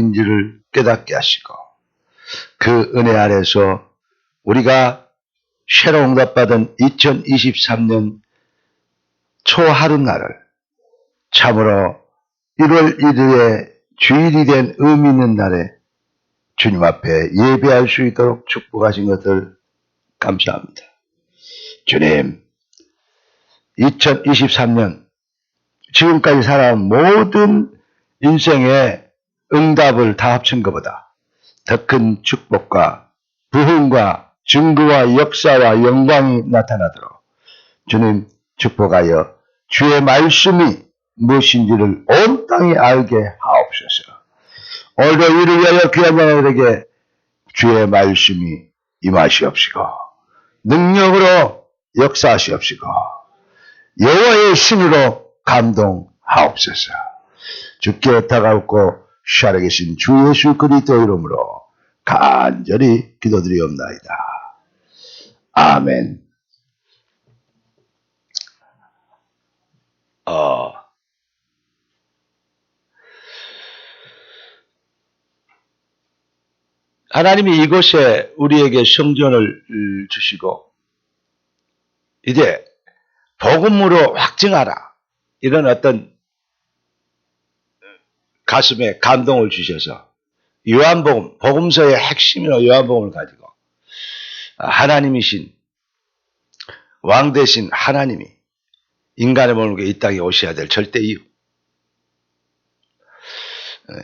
응답인지를 깨닫게 하시고 그 은혜 아래서 우리가 새로 응답받은 2023년 초하루날을 참으로 1월 1일에 주일이 된 의미 있는 날에 주님 앞에 예배할 수 있도록 축복하신 것을 감사합니다. 주님, 2023년 지금까지 살아온 모든 인생의 응답을 다 합친 것보다 더 큰 축복과 부흥과 증거와 역사와 영광이 나타나도록 주님 축복하여 주의 말씀이 무엇인지를 온 땅에 알게 하옵소서. 오늘도 이를 위하여 귀한 자들에게 주의 말씀이 임하시옵시고 능력으로 역사하시옵시고 여호와의 신으로 감동하옵소서. 주께 다가오고 살아계신 주 예수 그리스도 이름으로 간절히 기도드리옵나이다. 아멘. 하나님이 이곳에 우리에게 성전을 주시고 이제 복음으로 확증하라 이런 어떤 가슴에 감동을 주셔서 요한복음, 복음서의 핵심이라 요한복음을 가지고 하나님이신 왕 대신 하나님이 인간의 몸을 이 땅에 오셔야 될 절대 이유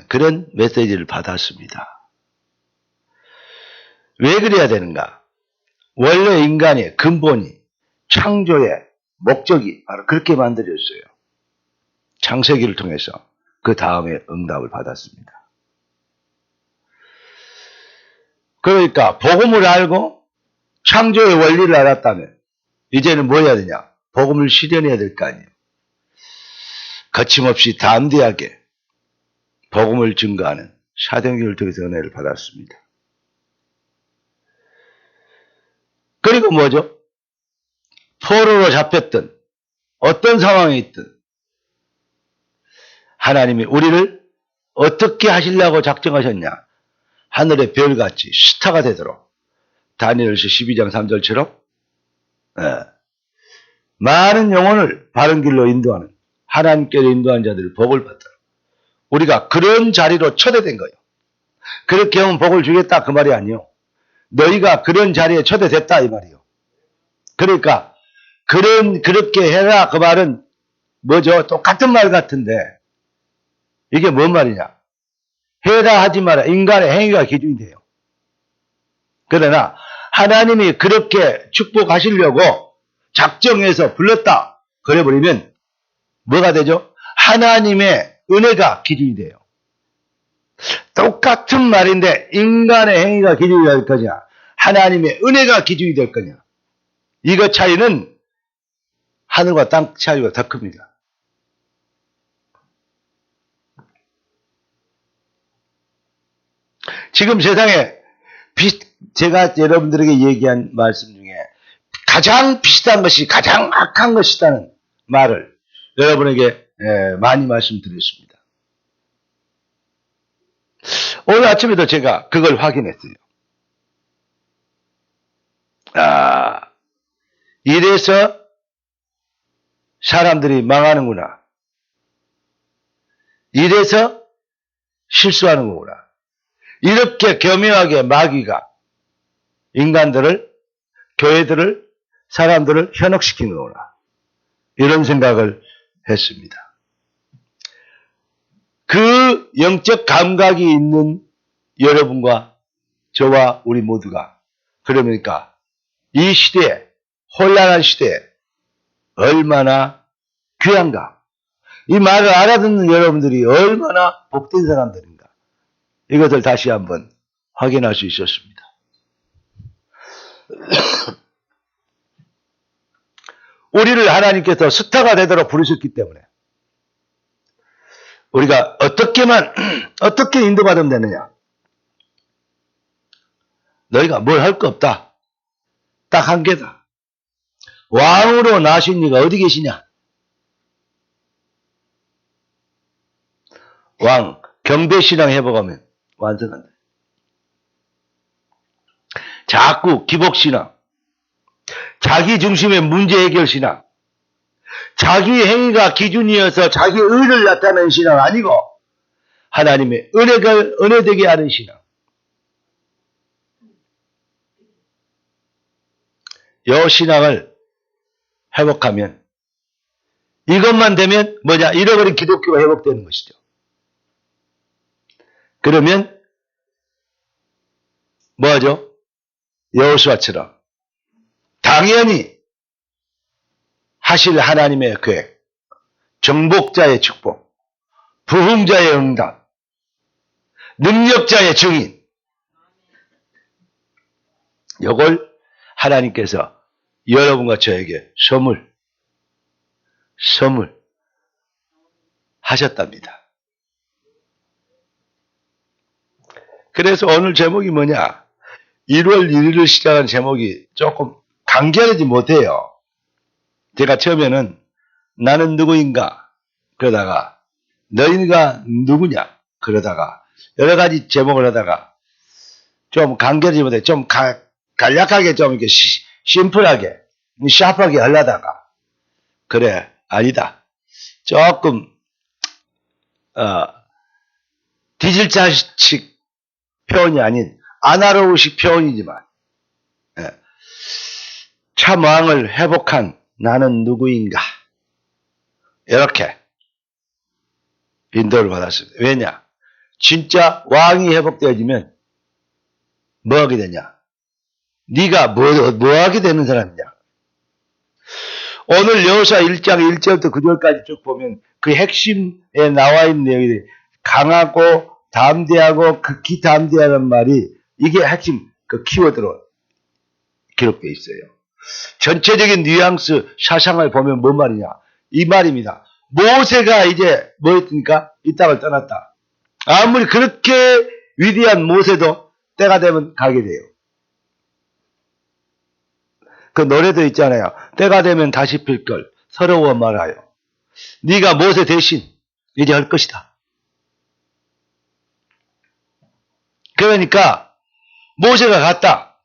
그런 메시지를 받았습니다. 왜 그래야 되는가? 원래 인간의 근본이 창조의 목적이 바로 그렇게 만들어졌어요. 창세기를 통해서 그 다음에 응답을 받았습니다. 그러니까 복음을 알고 창조의 원리를 알았다면 이제는 뭐 해야 되냐? 복음을 실현해야 될 거 아니에요. 거침없이 담대하게 복음을 증거하는 사도행전을 통해서 은혜를 받았습니다. 그리고 뭐죠? 포로로 잡혔던 어떤 상황에 있든 하나님이 우리를 어떻게 하시려고 작정하셨냐? 하늘의 별같이 스타가 되도록 다니엘서 12장 3절처럼 많은 영혼을 바른 길로 인도하는 하나님께로 인도한 자들을 복을 받도록 우리가 그런 자리로 초대된 거예요. 그렇게 하면 복을 주겠다 그 말이 아니요. 너희가 그런 자리에 초대됐다 이 말이요. 그러니까 그렇게 해라 그 말은 뭐죠? 똑같은 말 같은데 이게 뭔 말이냐? 해라 하지 마라. 인간의 행위가 기준이 돼요. 그러나 하나님이 그렇게 축복하시려고 작정해서 불렀다. 그래버리면 뭐가 되죠? 하나님의 은혜가 기준이 돼요. 똑같은 말인데 인간의 행위가 기준이 될 거냐? 하나님의 은혜가 기준이 될 거냐? 이거 차이는 하늘과 땅 차이가 더 큽니다. 지금 세상에 제가 여러분들에게 얘기한 말씀 중에 가장 비슷한 것이 가장 악한 것이라는 말을 여러분에게 많이 말씀드렸습니다. 오늘 아침에도 제가 그걸 확인했어요. 이래서 사람들이 망하는구나. 이래서 실수하는 거구나. 이렇게 교묘하게 마귀가 인간들을, 교회들을, 사람들을 현혹시키는 거구나. 이런 생각을 했습니다. 그 영적 감각이 있는 여러분과 저와 우리 모두가 그러니까 이 시대에 혼란한 시대에 얼마나 귀한가. 이 말을 알아듣는 여러분들이 얼마나 복된 사람들인가. 이것을 다시 한번 확인할 수 있었습니다. 우리를 하나님께서 스타가 되도록 부르셨기 때문에 우리가 어떻게 인도받으면 되느냐? 너희가 뭘 할 거 없다. 딱 한 개다. 왕으로 나신 이가 어디 계시냐? 왕, 경배신앙 회복하면 완성한다. 자꾸 기복신앙, 자기 중심의 문제 해결 신앙, 자기 행위가 기준이어서 자기 의를 나타내는 신앙 아니고 하나님의 은혜되게 하는 신앙. 이 신앙을 회복하면 이것만 되면 뭐냐? 잃어버린 기독교가 회복되는 것이죠. 그러면 뭐하죠? 여호수아처럼 당연히 하실 하나님의 계획, 정복자의 축복, 부흥자의 응답, 능력자의 증인, 이걸 하나님께서 여러분과 저에게 선물 하셨답니다. 그래서 오늘 제목이 뭐냐? 1월 1일을 시작한 제목이 조금 간결하지 못해요. 제가 처음에는 나는 누구인가? 그러다가 너희가 누구냐? 그러다가 여러 가지 제목을 하다가 좀 간결하지 못해. 좀 간략하게 좀 이렇게 심플하게 샤프하게 하려다가 그래 아니다. 조금 디지털식 표현이 아닌 아날로그식 표현이지만 참 왕을 회복한 나는 누구인가 이렇게 인도를 받았습니다. 왜냐? 진짜 왕이 회복되어지면 뭐 하게 되냐? 네가 뭐 하게 되는 사람이냐? 오늘 여호수아 1장 1절부터 9절까지 쭉 보면 그 핵심에 나와 있는 내용이 강하고 담대하고 극히 담대하는 말이 이게 핵심 그 키워드로 기록되어 있어요. 전체적인 뉘앙스 사상을 보면 뭔 말이냐? 이 말입니다. 모세가 이제 뭐 했습니까? 이 땅을 떠났다. 아무리 그렇게 위대한 모세도 때가 되면 가게 돼요. 그 노래도 있잖아요. 때가 되면 다시 필걸 서러워 말하여. 네가 모세 대신 이제 할 것이다. 그러니까 모세가 갔다.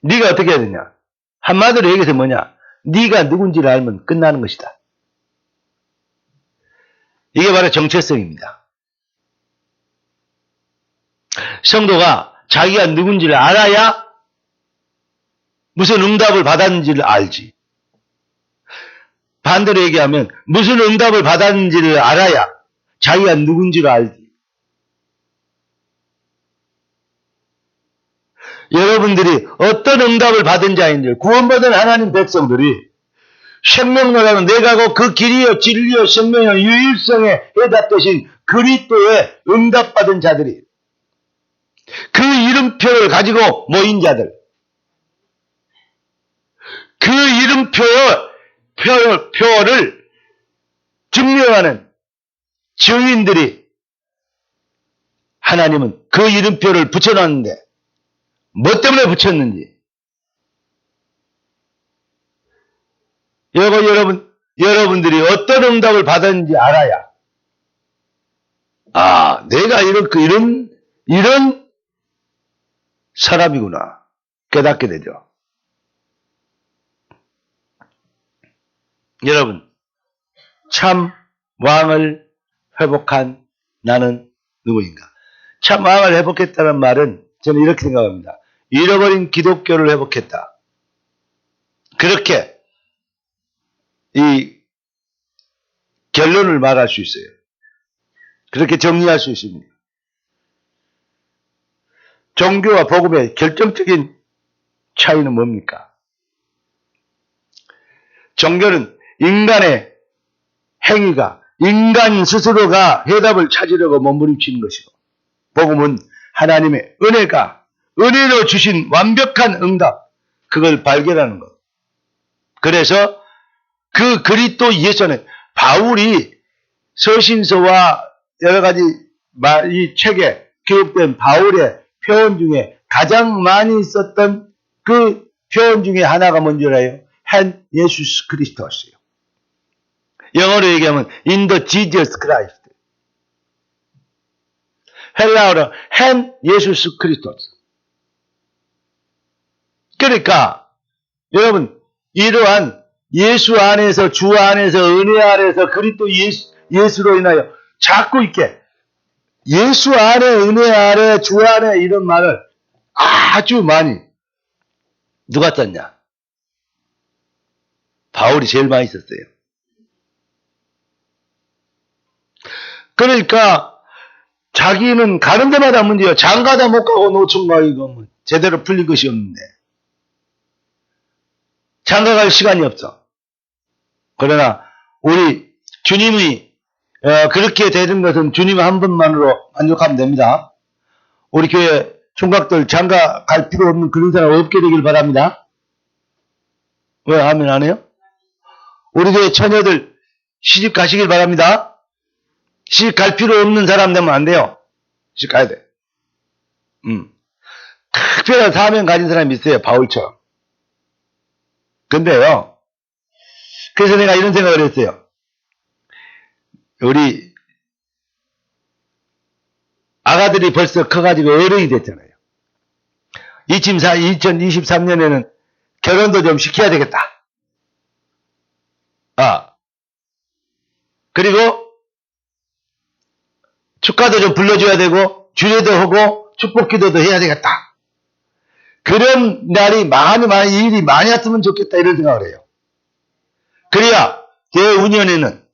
네가 어떻게 해야 되냐? 한마디로 얘기해서 뭐냐? 네가 누군지를 알면 끝나는 것이다. 이게 바로 정체성입니다. 성도가 자기가 누군지를 알아야 무슨 응답을 받았는지를 알지. 반대로 얘기하면 무슨 응답을 받았는지를 알아야 자기가 누군지를 알지. 여러분들이 어떤 응답을 받은 자인지 구원받은 하나님 백성들이 생명나라는 내가고 그 길이요 진리요 생명이요 유일성에 해답되신 그리스도의 응답받은 자들이 그 이름표를 가지고 모인 자들 그 이름표를 증명하는 증인들이 하나님은 그 이름표를 붙여놨는데 뭐 때문에 붙였는지 여러분들이 어떤 응답을 받았는지 알아야 내가 이런 사람이구나 깨닫게 되죠. 여러분 참 왕을 회복한 나는 누구인가? 참 왕을 회복했다는 말은 저는 이렇게 생각합니다. 잃어버린 기독교를 회복했다. 그렇게 이 결론을 말할 수 있어요. 그렇게 정리할 수 있습니다. 종교와 복음의 결정적인 차이는 뭡니까? 종교는 인간의 행위가 인간 스스로가 해답을 찾으려고 몸부림치는 것이고 복음은 하나님의 은혜로 주신 완벽한 응답 그걸 발견하는 것. 그래서 그 그리스도 예수는 바울이 서신서와 여러 가지 이 책에 기록된 바울의 표현 중에 가장 많이 썼던 그 표현 중에 하나가 뭔지 알아요? 한 예수 그리스도였어요. 영어로 얘기하면 in the Jesus Christ. 헬라어로 헨 예수스 크리스토스. 그러니까 여러분 이러한 예수 안에서 주 안에서 은혜 안에서 그리스도 예수로 인하여 자꾸 있게 예수 안에 은혜 안에 주 안에 이런 말을 아주 많이 누가 썼냐? 바울이 제일 많이 썼어요. 그러니까 자기는 가는 데마다 문제요. 장가다 못 가고 노총가 이거 제대로 풀린 것이 없는데 장가 갈 시간이 없어. 그러나 우리 주님이 그렇게 되는 것은 주님 한 분만으로 만족하면 됩니다. 우리 교회 총각들 장가 갈 필요 없는 그런 사람 없게 되길 바랍니다. 왜 아멘 안 해요? 우리 교회 처녀들 시집 가시길 바랍니다. 시집 갈 필요 없는 사람 되면 안 돼요. 시집 가야 돼. 특별한 사명 가진 사람이 있어요. 바울처럼. 근데요. 그래서 내가 이런 생각을 했어요. 우리 아가들이 벌써 커가지고 어른이 됐잖아요. 2023년에는 결혼도 좀 시켜야 되겠다. 그리고 축가도 좀 불러줘야 되고 주례도 하고 축복기도도 해야 되겠다. 그런 날이 많이 일이 많이 왔으면 좋겠다 이런 생각을 해요. 그래야 대운연에는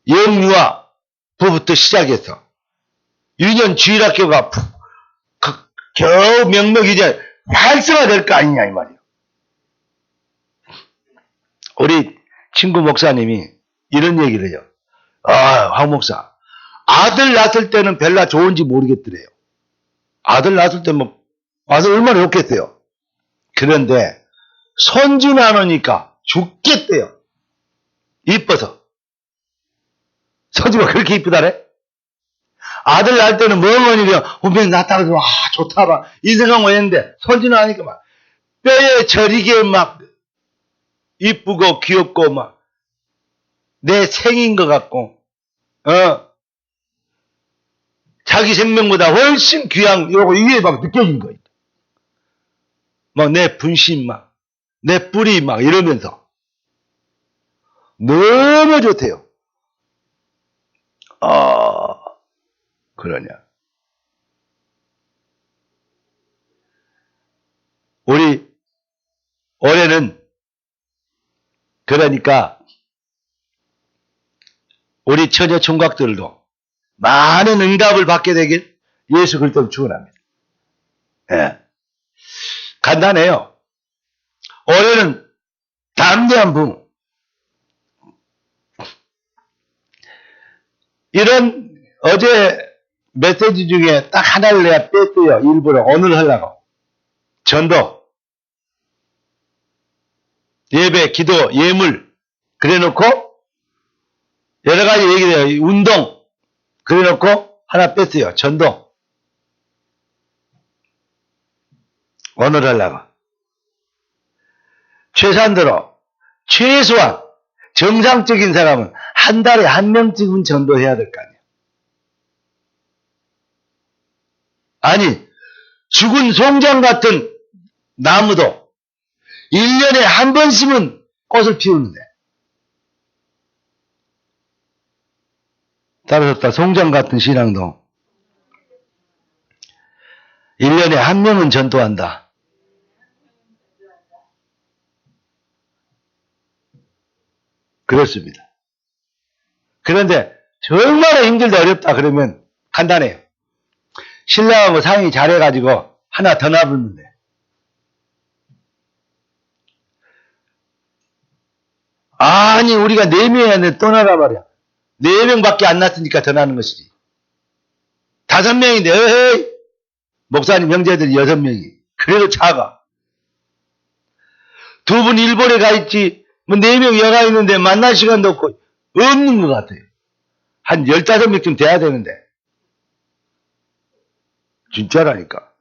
영유아 부부터 시작해서 유년 주일학교가 겨우 명맥이 이제 활성화될 거 아니냐 이 말이에요. 우리 친구 목사님이 이런 얘기를 해요. 황 목사 아들 낳았을 때는 별나 좋은지 모르겠더래요. 아들 낳았을 때 아들 얼마나 좋겠대요. 그런데 손주 나누니까 죽겠대요. 이뻐서. 손주가 그렇게 이쁘다래? 아들 낳을 때는 멍하니면 분명히 낳았다 그래서 좋다 막 이 생각만 했는데 손주 나니까 막 뼈에 저리게 막 이쁘고 귀엽고 막 내 생인 것 같고 자기 생명보다 훨씬 귀한 요거 이게 막 느껴진 거예요. 막 내 분심 막 내 뿌리 막 이러면서 너무 좋대요. 그러냐. 우리 올해는 그러니까 우리 처녀 총각들도 많은 응답을 받게 되길 예수 그리스도로 축원합니다. 예. 간단해요. 올해는 담대한 부모. 이런 어제 메시지 중에 딱 하나를 내가 뺐어요. 일부러 오늘 하려고. 전도, 예배, 기도, 예물 그래놓고 여러 가지 얘기해요. 운동 그래놓고 하나 뺐어요. 전도. 오늘 하려고. 최소한대로 최소한 정상적인 사람은 한 달에 한 명쯤은 전도해야 될 거 아니에요. 아니 죽은 송장 같은 나무도 1년에 한 번씩은 꽃을 피우는데 따라섰다. 송장 같은 신앙도 1년에 한 명은 전도한다. 그렇습니다. 그런데 정말 힘들다 어렵다 그러면 간단해요. 신랑하고 상의 잘해가지고 하나 더 놔붙는데 아니 우리가 4명이 떠나라 말이야. 4명밖에 안 났으니까 더 나는 것이지. 5명인데 에이 목사님 형제들이 6명이 그래도 작아. 2분 일본에 가 있지 뭐 4명 여가 있는데 만날 시간도 없고 없는 것 같아요. 한 15명쯤 돼야 되는데 진짜라니까.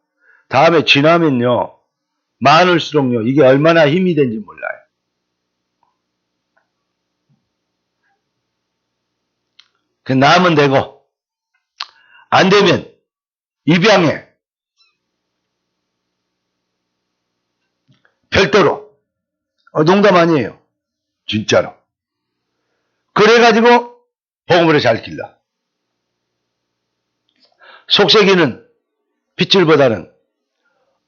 다음에 지나면요 많을수록요 이게 얼마나 힘이 된지 몰라요. 그 나면 되고 안 되면 입양해. 별도로. 농담 아니에요. 진짜로. 그래가지고 복음으로 잘 길러. 속세기는 핏줄보다는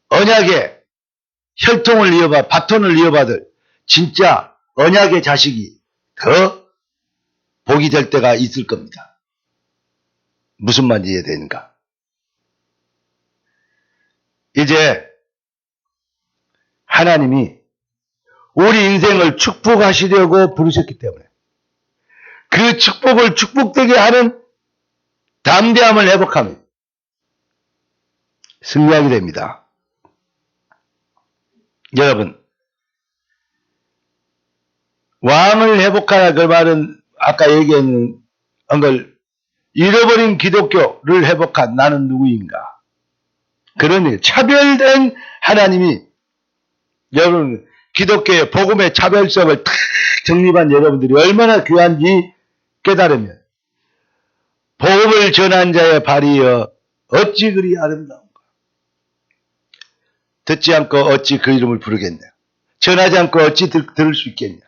언약의 혈통을 이어받, 바톤을 이어받을 진짜 언약의 자식이 더 복이 될 때가 있을 겁니다. 무슨 말인지 이해되는가? 이제 하나님이 우리 인생을 축복하시려고 부르셨기 때문에 그 축복을 축복되게 하는 담대함을 회복하면 승리하게 됩니다. 여러분, 왕을 회복하라 그 말은 아까 얘기한 걸 잃어버린 기독교를 회복한 나는 누구인가? 그런 일, 차별된 하나님이 여러분 기독교의 복음의 차별성을 탁 정립한 여러분들이 얼마나 귀한지 깨달으면 복음을 전한 자의 발이여 어찌 그리 아름다운가. 듣지 않고 어찌 그 이름을 부르겠냐. 전하지 않고 어찌 들을 수 있겠냐.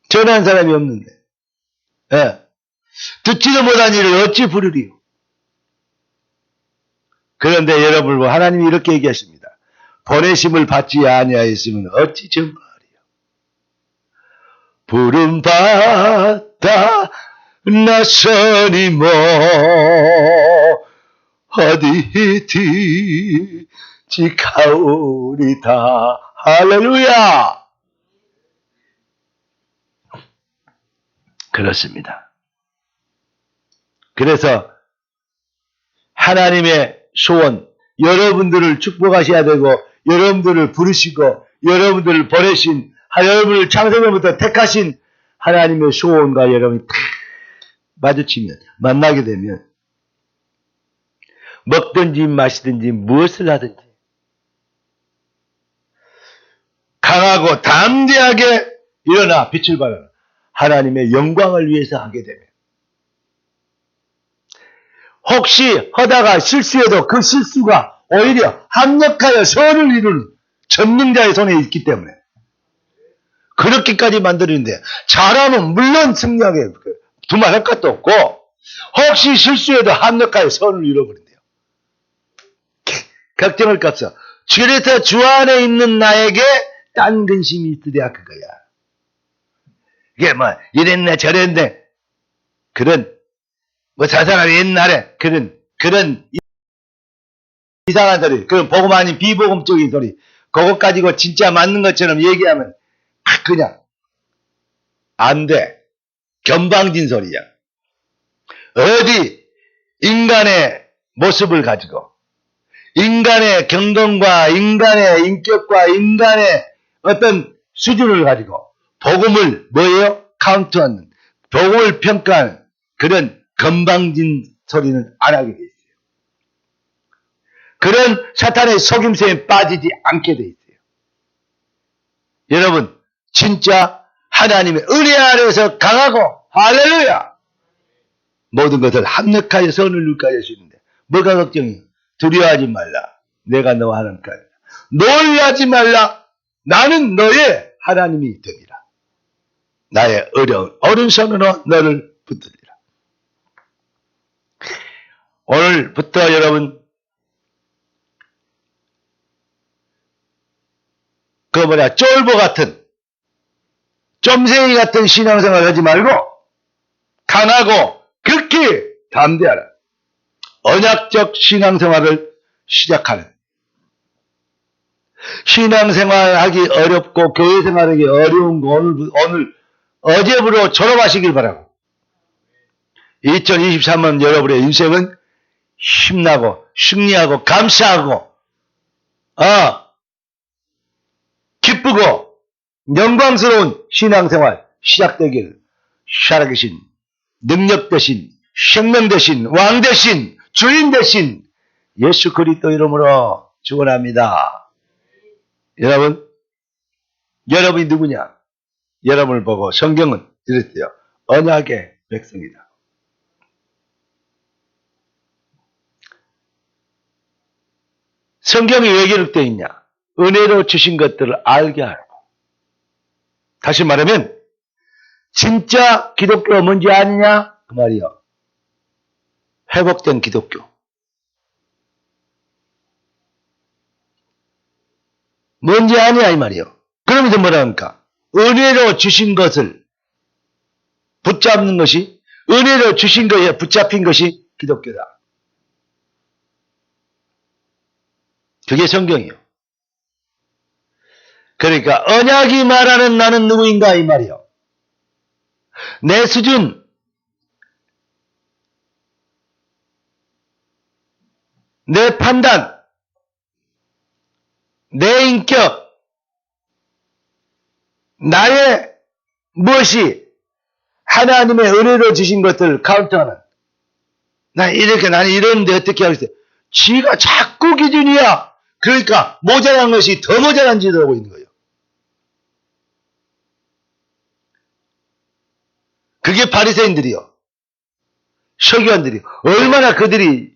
전한 사람이 없는데. 예. 듣지도 못한 일을 어찌 부르리요. 그런데 여러분 하나님이 이렇게 얘기하십니다. 보내심을 받지 아니하였으면 어찌 전파하리요. 부름받아 나서니 뭐 어디 뒤지가오리다. 할렐루야. 그렇습니다. 그래서 하나님의 소원, 여러분들을 축복하셔야 되고 여러분들을 부르시고 여러분들을 보내신 여러분을 창세전부터 택하신 하나님의 소원과 여러분이 탁 마주치면 만나게 되면 먹든지 마시든지 무엇을 하든지 강하고 담대하게 일어나 빛을 발하는 하나님의 영광을 위해서 하게 되면 혹시 하다가 실수해도 그 실수가 오히려 합력하여 선을 이루는 전능자의 손에 있기 때문에 그렇게까지 만드는데 잘하면 물론 승리하게 두말할 것도 없고 혹시 실수해도 합력하여 선을 이뤄버린대요. 걱정할 것 없어. 그래서 주 안에 있는 나에게 딴 근심이 있으랴 그거야. 이게 뭐 이랬네 저랬네 그런 뭐 저 사람 옛날에 그런 이상한 소리, 그런 복음 아닌 비복음적인 소리 그것 가지고 진짜 맞는 것처럼 얘기하면 그냥 안 돼. 견방진 소리야. 어디 인간의 모습을 가지고 인간의 경건과 인간의 인격과 인간의 어떤 수준을 가지고 복음을 뭐예요? 카운트하는 복음을 평가하는 그런 건방진 소리는 안 하게 돼 있어요. 그런 사탄의 속임수에 빠지지 않게 돼 있어요. 여러분 진짜 하나님의 은혜 아래에서 강하고 할렐루야 모든 것을 합력하여 선을 이루게 하시는데 뭐가 걱정이요? 두려워하지 말라. 내가 너와 하나님과 놀라지 말라. 나는 너의 하나님이 되리라. 나의 어려운 오른손으로 너를 붙들리라. 오늘부터 여러분 쫄보 같은 쫌생이 같은 신앙생활 하지 말고 강하고 극히 담대하라. 언약적 신앙생활을 시작하는 신앙생활하기 어렵고 교회생활하기 어려운 거 오늘 어제부로 졸업하시길 바라고 2023년 여러분의 인생은 힘나고 승리하고 감사하고 기쁘고 영광스러운 신앙생활 시작되길 살아계신 능력 대신 생명 대신 왕 대신 주인 대신 예수 그리스도 이름으로 축원합니다. 여러분이 누구냐? 여러분을 보고 성경은 이랬어요. 언약의 백성이다. 성경이 왜 기록되어 있냐? 은혜로 주신 것들을 알게 하고. 다시 말하면 진짜 기독교가 뭔지 아느냐? 그 말이요. 회복된 기독교. 뭔지 아냐 이 말이요. 그러면서 뭐라 합니까? 은혜로 주신 것을 붙잡는 것이, 은혜로 주신 것에 붙잡힌 것이 기독교다. 그게 성경이요. 그러니까 언약이 말하는 나는 누구인가 이 말이요. 내 수준, 내 판단, 내 인격, 나의 무엇이 하나님의 은혜로 주신 것들을 카운트하는, 나는 이러는데 어떻게 하겠어요? 지가 자꾸 기준이야. 그러니까 모자란 것이 더 모자란 짓을 하고 있는 거예요. 그게 바리새인들이요. 서기관들이 얼마나 그들이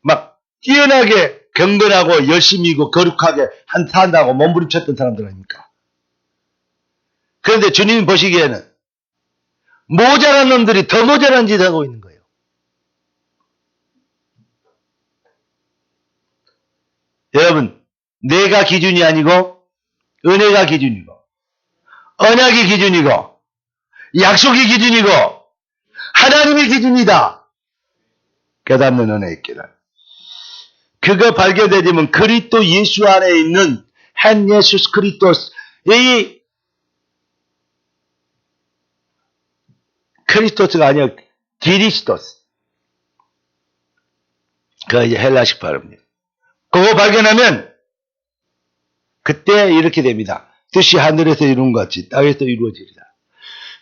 막 뛰어나게 경건하고 열심히고 거룩하게 산다고 몸부림쳤던 사람들 아닙니까? 그런데 주님 보시기에는 모자란 놈들이 더 모자란 짓을 하고 있는 거예요. 여러분, 내가 기준이 아니고 은혜가 기준이고 언약이 기준이고 약속이 기준이고 하나님의 기준이다. 깨닫는 은혜 있기를. 그거 발견되면 그리스도 예수 안에 있는 한 예수 그리스도스, 이 크리스토스가 아니라 기리스토스. 그거 이제 헬라식 발음이에요. 그거 발견하면 그때 이렇게 됩니다. 뜻이 하늘에서 이룬 것 같이 땅에서 이루어지리라.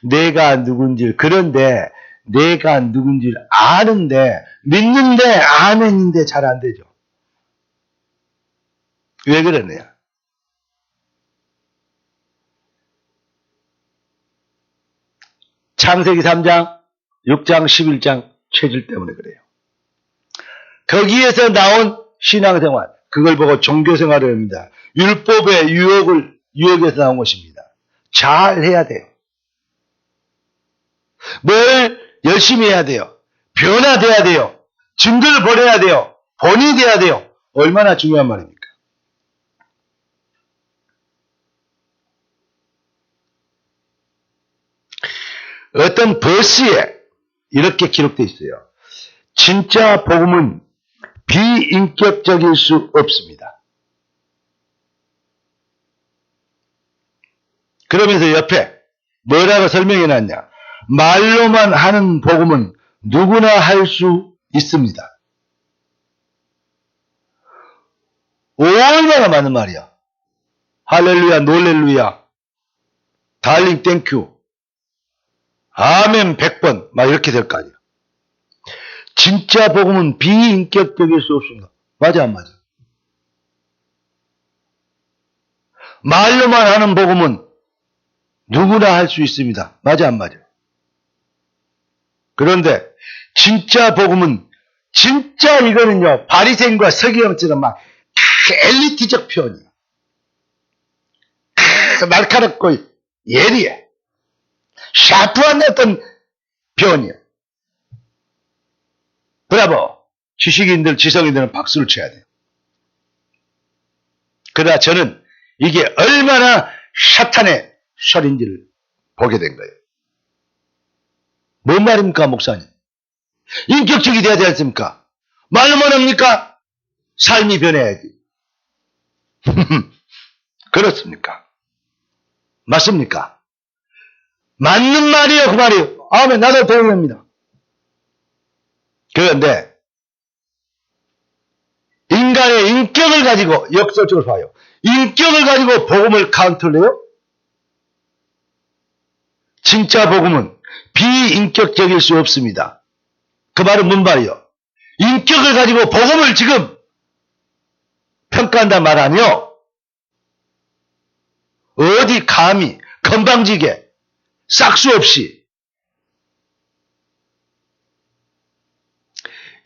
내가 누군지, 그런데 내가 누군지 아는데, 믿는데 안 했는데 잘 안 되죠. 왜 그러냐? 창세기 3장, 6장, 11장 체질 때문에 그래요. 거기에서 나온 신앙생활, 그걸 보고 종교생활을 합니다. 율법의 유혹에서 나온 것입니다. 잘 해야 돼요. 뭘 열심히 해야 돼요. 변화돼야 돼요. 증거를 벌여야 돼요. 본이 돼야 돼요. 얼마나 중요한 말입니까? 어떤 버스에 이렇게 기록되어 있어요. 진짜 복음은 비인격적일 수 없습니다. 그러면서 옆에 뭐라고 설명해 놨냐? 말로만 하는 복음은 누구나 할 수 있습니다. 얼마나 많은 말이야. 할렐루야, 놀렐루야, 달링 땡큐, 아멘 100번 막 이렇게 될 거 아니야. 진짜 복음은 비인격적일 수 없습니다. 맞아 안 맞아? 말로만 하는 복음은 누구나 할 수 있습니다. 맞아 안 맞아? 그런데 진짜 복음은, 진짜 이거는요, 바리새인과 서기관처럼 막 엘리트적 표현이에요. 날카롭고 예리해. 샤프한 어떤 표현이에요. 브라보. 지식인들, 지성인들은 박수를 쳐야 돼요. 그러나 저는 이게 얼마나 사탄의 설인지를 보게 된 거예요. 뭔 말입니까, 목사님? 인격적이 돼야 되지 않습니까? 말로만 합니까? 삶이 변해야지. 그렇습니까? 맞습니까? 맞는 말이에요, 그 말이에요. 아멘, 나도 동의합니다. 그런데 인간의 인격을 가지고, 역설적으로 봐요. 인격을 가지고 복음을 카운트를 해요? 진짜 복음은 비인격적일 수 없습니다. 그 말은 뭔 말이요? 인격을 가지고 복음을 지금 평가한단 말 아니요? 어디 감히 건방지게 싹수 없이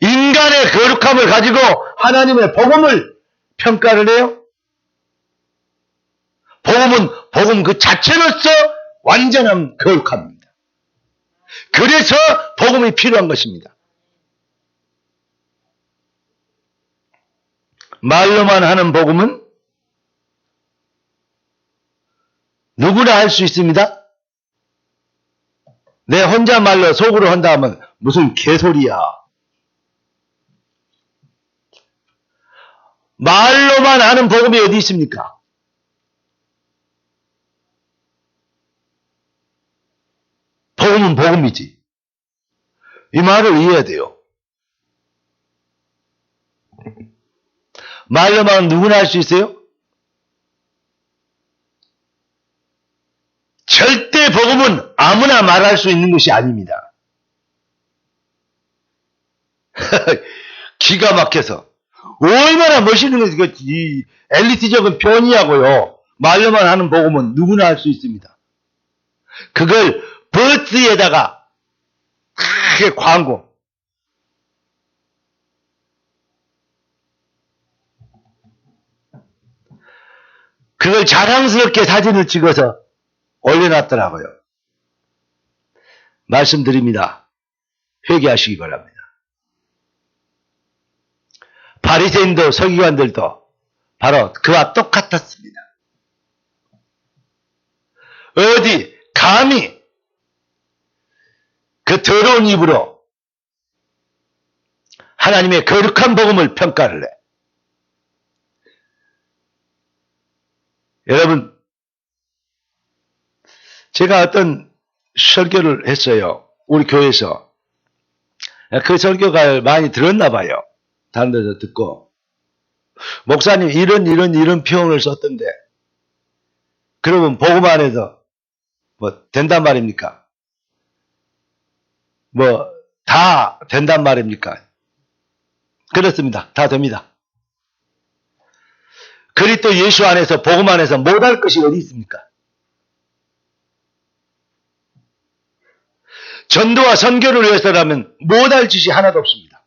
인간의 거룩함을 가지고 하나님의 복음을 평가를 해요? 복음은 복음 그 자체로서 완전한 거룩합니다. 그래서 복음이 필요한 것입니다. 말로만 하는 복음은 누구나 할 수 있습니다. 내 혼자 말로 속으로 한다 하면 무슨 개소리야. 말로만 하는 복음이 어디 있습니까? 복음은 복음이지. 이 말을 이해해야 돼요. 말로만 누구나 할 수 있어요? 절대 복음은 아무나 말할 수 있는 것이 아닙니다. 기가 막혀서. 얼마나 멋있는 것이 이 엘리트적인 편이하고요. 말로만 하는 복음은 누구나 할 수 있습니다. 그걸 버스에다가 크게 광고. 그걸 자랑스럽게 사진을 찍어서 올려놨더라고요. 말씀드립니다. 회개하시기 바랍니다. 바리새인도 서기관들도 바로 그와 똑같았습니다. 어디 감히 그 더러운 입으로 하나님의 거룩한 복음을 평가를 해. 여러분, 제가 어떤 설교를 했어요. 우리 교회에서. 그 설교가 많이 들었나 봐요. 다른 데서 듣고. 목사님 이런 표현을 썼던데 그러면 복음 안에서 뭐 된단 말입니까? 뭐 다 된단 말입니까? 그렇습니다. 다 됩니다. 그리스도 예수 안에서 복음 안에서 못할 것이 어디 있습니까? 전도와 선교를 위해서라면 못할 짓이 하나도 없습니다.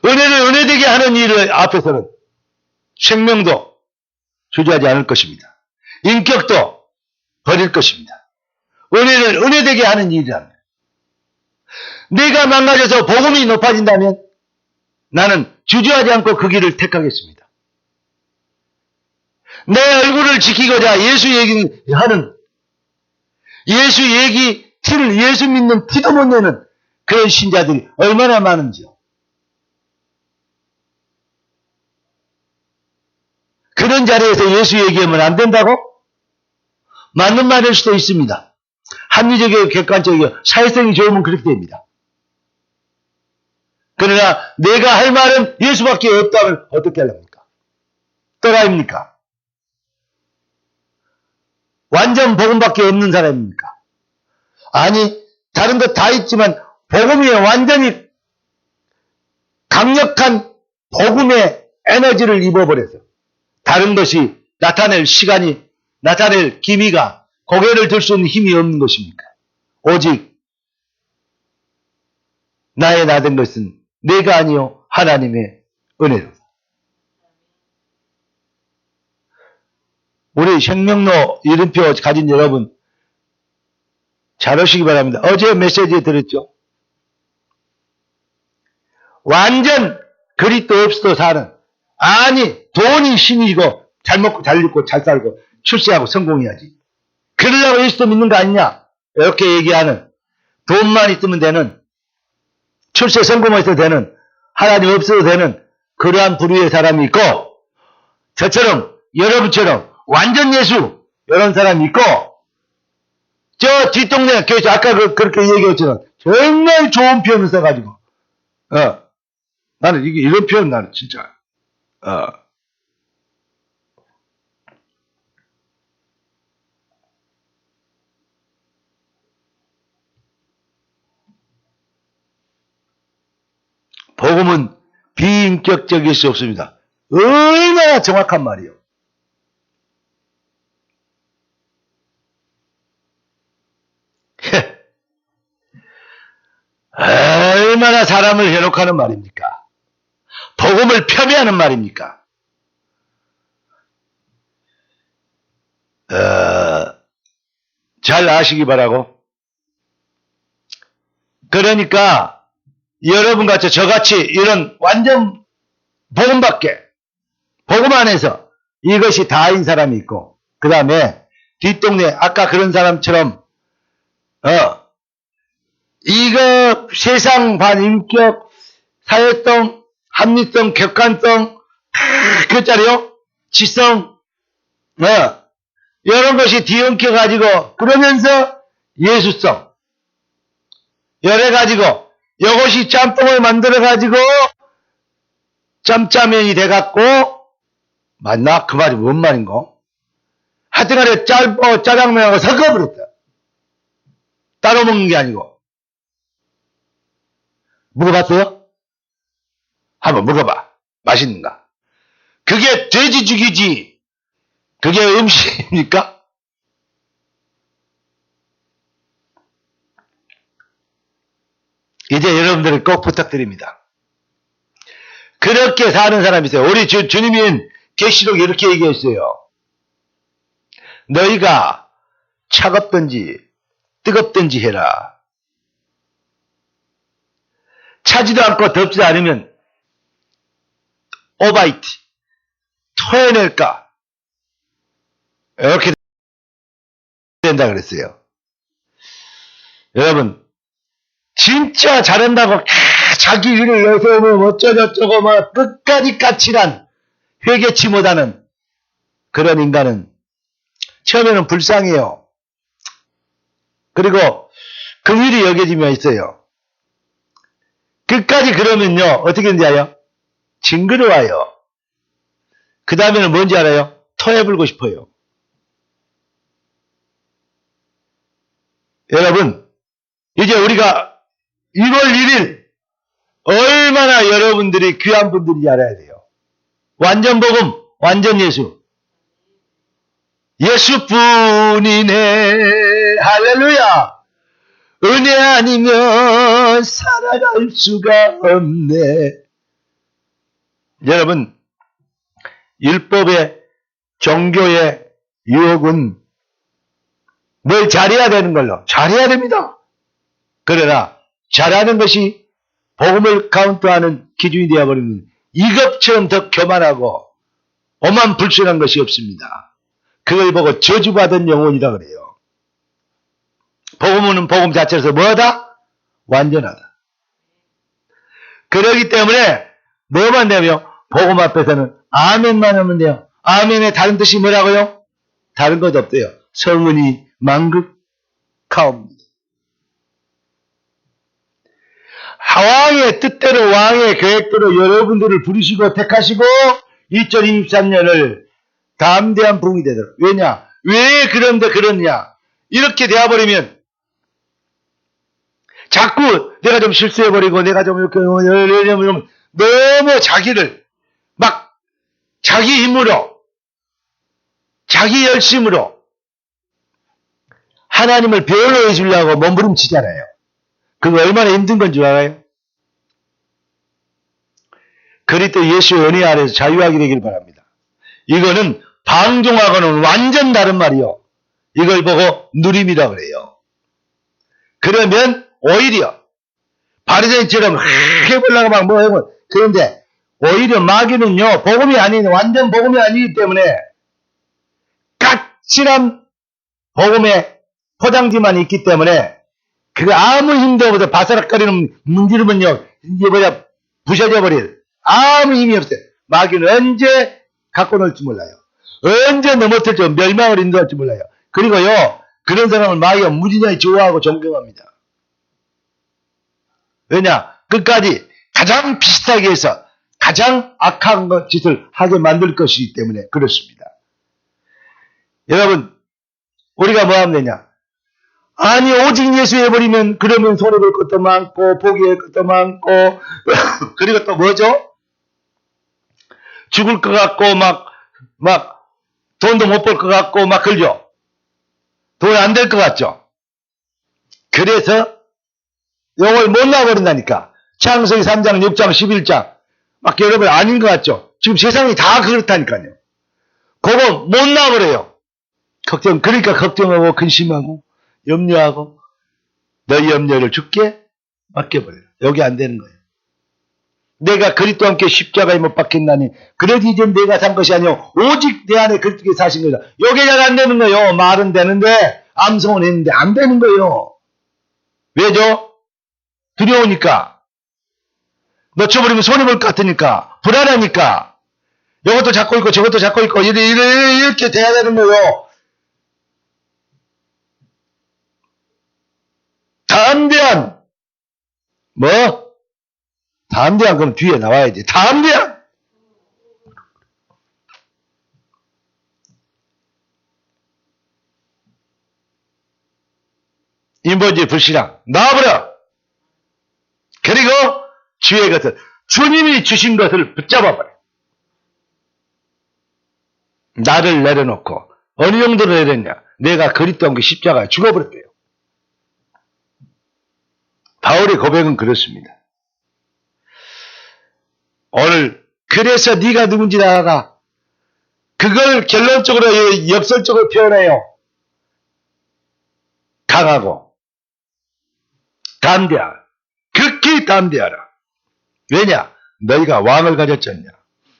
은혜를 은혜되게 하는 일 앞에서는 생명도 주저하지 않을 것입니다. 인격도 버릴 것입니다. 은혜를 은혜되게 하는 일이라면 내가 망가져서 복음이 높아진다면 나는 주저하지 않고 그 길을 택하겠습니다. 내 얼굴을 지키고자 예수 얘기하는 예수 얘기 티를 예수 믿는 티도 못 내는 그런 신자들이 얼마나 많은지요. 그런 자리에서 예수 얘기하면 안 된다고? 맞는 말일 수도 있습니다. 합리적이고 객관적이고 사회성이 좋으면 그렇게 됩니다. 그러나 내가 할 말은 예수밖에 없다면 어떻게 하렵니까? 또라이입니까? 완전 복음밖에 없는 사람입니까? 아니, 다른 것 다 있지만 복음에 완전히 강력한 복음의 에너지를 입어버려서 다른 것이 나타낼 시간이, 나타낼 기미가 고개를 들 수 있는 힘이 없는 것입니까? 오직 나의 나된 것은 내가 아니요 하나님의 은혜로. 우리 생명로 이름표 가진 여러분 잘 오시기 바랍니다. 어제 메시지에 들었죠? 완전 그리스도 없이도 사는, 아니 돈이 신이고 잘 먹고 잘 입고 잘 살고 출세하고 성공해야지. 그러려고 예수도 믿는 거 아니냐? 이렇게 얘기하는, 돈만 있으면 되는, 출세 성공해서 되는, 하나님 없어도 되는 그러한 부류의 사람이 있고, 저처럼 여러분처럼 완전 예수 이런 사람이 있고, 저 뒷동네 교회에서 아까 그렇게 얘기했지만 정말 좋은 표현을 써가지고 나는 이런 표현 나는 진짜 복음은 비인격적일 수 없습니다. 얼마나 정확한 말이요. 얼마나 사람을 현혹하는 말입니까? 복음을 폄훼하는 말입니까? 잘 아시기 바라고. 그러니까 여러분같이 저같이 이런 완전 복음 안에서 이것이 다인 사람이 있고, 그 다음에 뒷동네 아까 그런 사람처럼 이거 세상 반인격 사회성 합리성 객관성 그짜리요 지성 이런 것이 뒤엉켜 가지고 그러면서 예수성 열해 가지고 이것이 짬뽕을 만들어 가지고 짬짜면이 돼 갖고 맞나? 그 말이 뭔 말인가? 하여튼간에 짜장면하고 섞어버렸다. 따로 먹는 게 아니고. 먹어봤어요? 한번 먹어봐. 맛있는가? 그게 돼지 죽이지. 그게 음식입니까? 이제 여러분들을 꼭 부탁드립니다. 그렇게 사는 사람이 있어요. 우리 주님이 계시록에 이렇게 얘기했어요. 너희가 차갑든지 뜨겁든지 해라. 차지도 않고 덥지도 않으면 오바이트 토해낼까? 이렇게 된다 그랬어요. 여러분 진짜 잘한다고 자기 일을 위해서 뭐 어쩌고저쩌고 뭐 끝까지 까칠한 회개치 못하는 그런 인간은 처음에는 불쌍해요. 그리고 긍휼히 여겨지며 있어요. 끝까지 그러면요 어떻게 되는지 알아요? 징그러워요. 그 다음에는 뭔지 알아요? 토해불고 싶어요. 여러분 이제 우리가 1월 1일 얼마나 여러분들이 귀한 분들인지 알아야 돼요. 완전 복음, 완전 예수. 예수뿐이네. 할렐루야. 은혜 아니면 살아갈 수가 없네. 여러분 율법의 종교의 유혹은 뭘 잘해야 되는 걸로 잘해야 됩니다. 그러나 잘하는 것이 복음을 카운트하는 기준이 되어버리면 이것처럼 더 교만하고 오만 불순한 것이 없습니다. 그걸 보고 저주받은 영혼이라 그래요. 복음은 복음 자체에서 뭐하다? 완전하다. 그러기 때문에 뭐만 되면 복음 앞에서는 아멘만 하면 돼요. 아멘의 다른 뜻이 뭐라고요? 다른 것 없대요. 성은이 만극하옵니다. 왕의 뜻대로 왕의 계획대로 여러분들을 부르시고 택하시고 2023년을 담대한 붕이 되도록. 왜냐? 왜 그런데 그러냐? 이렇게 되어버리면 자꾸 내가 좀 실수해버리고 내가 좀 이렇게 너무 자기를 막 자기 힘으로 자기 열심으로 하나님을 배우러 해주려고 몸부림치잖아요. 그거 얼마나 힘든 건 줄 알아요? 그리스도 예수의 은혜 아래서 자유하게 되길 바랍니다. 이거는 방종하고는 완전 다른 말이요. 이걸 보고 누림이라 그래요. 그러면 오히려 바리새인처럼 해보려고 막 뭐 하고 그런데 오히려 마귀는요 복음이 아닌 완전 복음이 아니기 때문에 까칠한 복음의 포장지만 있기 때문에 그거 아무 힘도 없어서 바사락거리는 문지르면요 이제 뭐야 부셔져 버릴 아무 힘이 없어요. 마귀는 언제 갖고 놀지 몰라요. 언제 넘어뜨릴지 멸망을 인도할지 몰라요. 그리고요 그런 사람을 마귀가 무지하게 좋아하고 존경합니다. 왜냐? 끝까지 가장 비슷하게 해서 가장 악한 짓을 하게 만들 것이기 때문에 그렇습니다. 여러분 우리가 뭐 하면 되냐? 아니 오직 예수 해버리면 그러면 손해볼 것도 많고 포기할 것도 많고 그리고 또 뭐죠? 죽을 것 같고 막 돈도 못 벌 것 같고 막 그러죠? 돈 안 될 것 같죠? 그래서 영을 못 놔버린다니까. 창세기 3장, 6장, 11장. 막 여러분 아닌 것 같죠? 지금 세상이 다 그렇다니까요. 그거 못 나버려요. 그러니까 걱정하고 근심하고 염려하고 너희 염려를 주께 맡겨버려요. 여기 안 되는 거예요. 내가 그리스도와 함께 십자가에 못 박혔나니 그래도 이제 내가 산 것이 아니요 오직 내 안에 그리스도께 사신 거다. 여기 잘 안 되는 거예요. 말은 되는데 암송은 했는데 안 되는 거예요. 왜죠? 두려우니까. 놓쳐버리면 손해볼 것 같으니까. 불안하니까. 이것도 잡고 있고 저것도 잡고 있고 이렇게 돼야 되는 거예요. 담대한 뭐? 담대한 건 뒤에 나와야지. 담대한 인본주의 불신앙 나와버려. 그리고 주의 것을 주님이 주신 것을 붙잡아버려. 나를 내려놓고 어느 정도로 내렸냐. 내가 그리스도와 함께 십자가에 죽어버렸대요. 바울의 고백은 그렇습니다. 오늘 그래서 네가 누군지 알아라. 그걸 결론적으로 역설적으로 표현해요. 강하고 담대하라. 극히 담대하라. 왜냐? 너희가 왕을 가졌잖냐.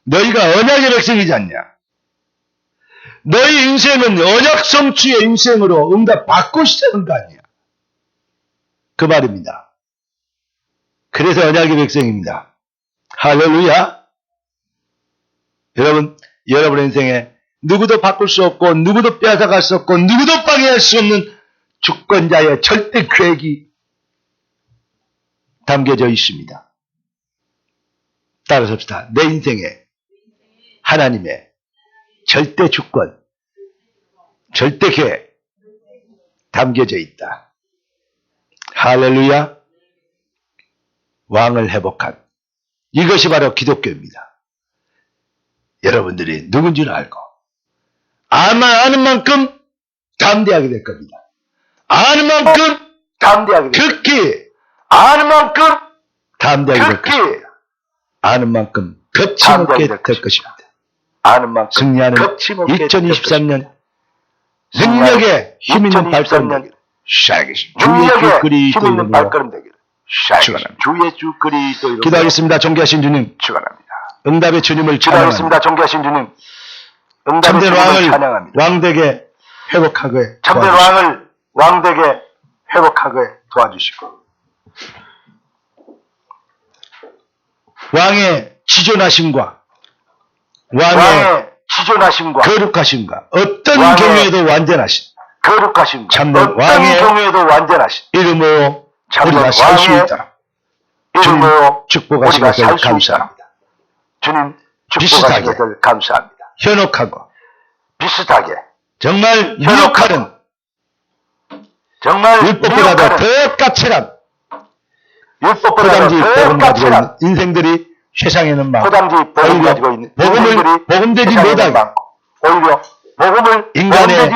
너희가 언약의 백성이지 않냐. 너희 인생은 언약 성취의 인생으로 응답받고 시작한 거 아니야. 그 말입니다. 그래서 언약의 백성입니다. 할렐루야. 여러분의 인생에 누구도 바꿀 수 없고 누구도 빼앗아갈 수 없고 누구도 방해할 수 없는 주권자의 절대 계획이 담겨져 있습니다. 따라서 합시다. 내 인생에 하나님의 절대 주권, 절대 계획 담겨져 있다. 할렐루야. 왕을 회복한 이것이 바로 기독교입니다. 여러분들이 누군지를 알고 아는 만큼 담대하게 될 겁니다. 아는 만큼 담대하게 될 겁니다. 극히 아는 만큼 담대하게 될 것입니다. 아는 만큼 거침없게 될 것입니다. 아는 만큼 승리하는 2023년 능력의 힘있는 발걸음 되기를 시작하겠습니다. 주의 주 그리스도 발걸음 되기를 축원합니다. 주의 주 그리스도 기도하겠습니다. 존귀하신 주님 축원합니다. 응답의 주님을 찬양합니다. 존귀하신 주님 참된 왕을 왕되게 회복하게 참된 왕을 왕되게 회복하게 도와주시고 왕의 지존하심과 왕의 지존하심과 거룩하심과 어떤 경우에도 완전하신 거룩하심과 참된 왕의 경우에도 완전하신 이름으로 우리가 살 수 있도록 주님 축복하신 것을 감사합니다. 주님 축복하신 것을 감사합니다. 현혹하고 비슷하게 정말 미혹하는 정말 율법보다도 더 까칠한 율법보다도 더 까칠한 인생들이 세상에는 많고 오히려 복음 되지 못하게 오히려 복음을 인간의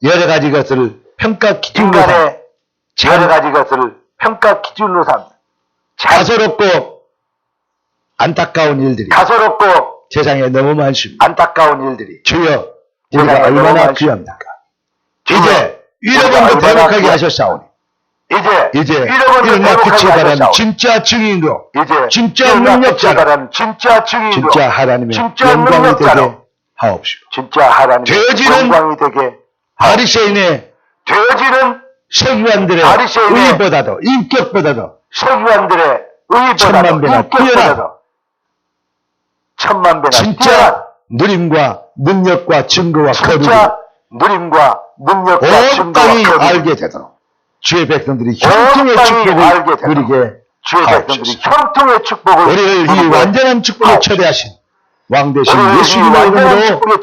여러 가지 것을 평가 기준으로 삼 여러 가지 것을 평가 기준으로 삼 가소롭고 안타까운 일들이 가소롭고 세상에 너무 많습니다. 안타까운 일들이 주여 우리가 얼마나 귀합니까? 이제 잃어본 것 회복하게 하셨사오니 이제 일어나 빛에 달하는 진짜 증인으로 진짜 능력자로 진짜 하나님의 영광이 되게 하옵시고 되어지는 바리새인의 되어지는 서기관들의 의보다도 인격보다도 서기관들의 의보다도 인격보다도 천만 배나 진짜 누림과 능력과 증거와 거룩이 누림과 능력과 온 땅이 알게 되도록 주의 백성들이 형통의 축복을 누리게 하옵소서. 우리를 이 완전한 축복에 초대하신 왕 대신 예수님의 이름으로